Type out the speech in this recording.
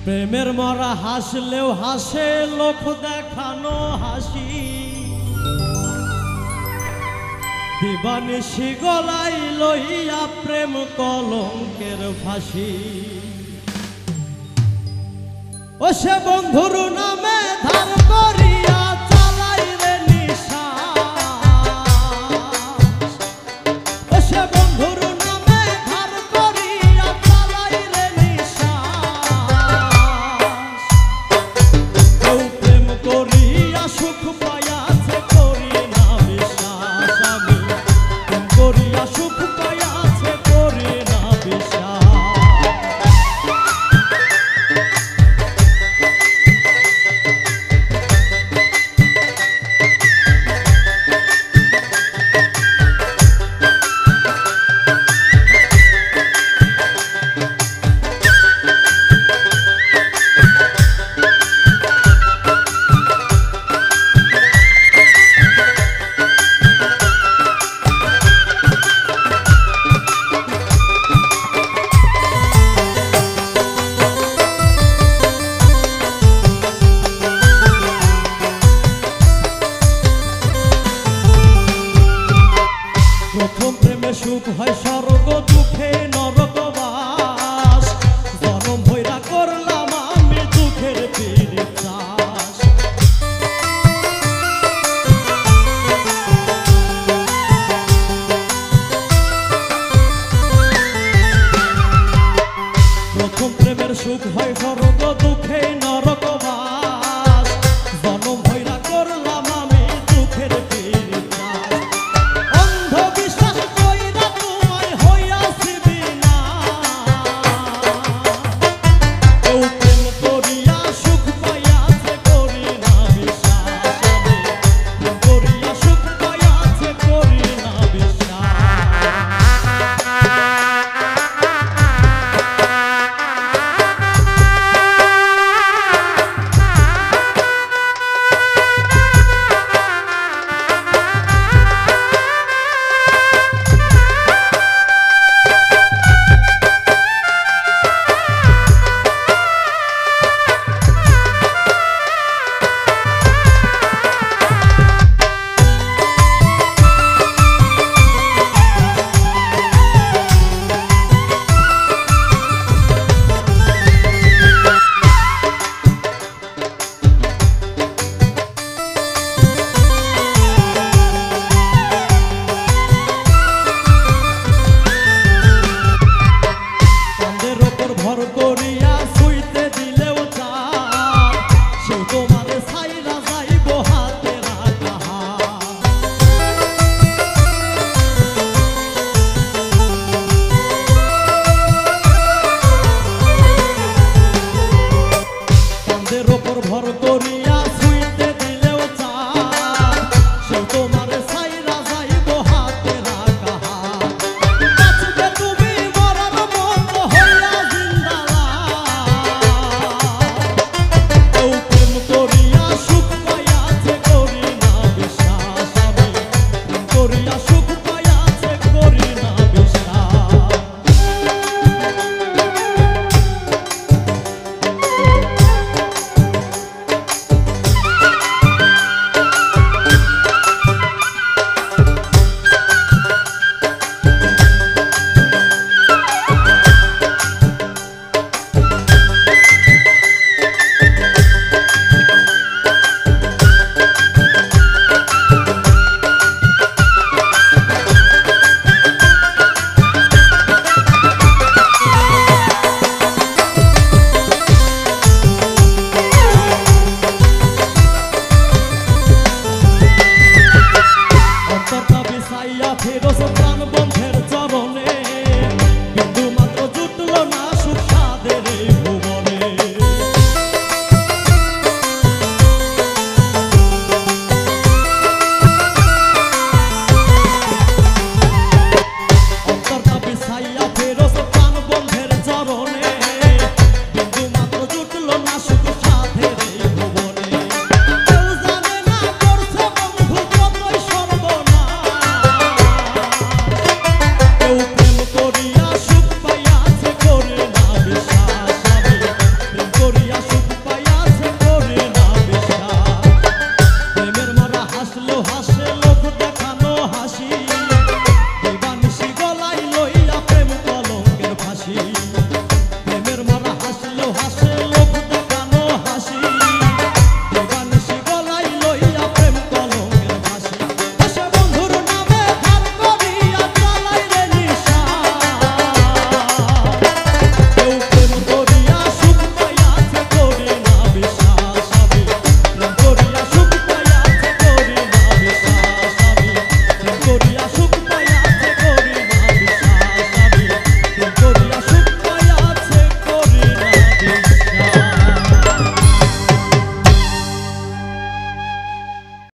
প্রেমের মরা হাসলেও হাসে লোক দেখানো হাসি, দিবানিশি গলাই লইয়া প্রেম কলঙ্কের ফাঁসি। ও সে বন্ধুর নামে ধার করিয়া চালাই রে নিশা, ও সে বন্ধুর নামে ধার করিয়া চালাই রে নিশা। কেউ প্রেম করিয়া সুখ পাইয়াছে করি না বিশ্বাস, আমি প্রেম করিয়া সুখ পাইয়াছে করি না বিশ্বাস। প্রথম প্রেমে সুখ হয় স্বর্গ, দুঃখে নরকবাস। জনম ভৈরা করলাম আমি দুঃখের পীড়িত চাষ। প্রথম প্রেমের সুখ হয় স্বর্গ, দুঃখে নরকবাস। জনম ভৈরা করলাম আমি দুঃখের পীড়িত চাষ। ভর করিয়া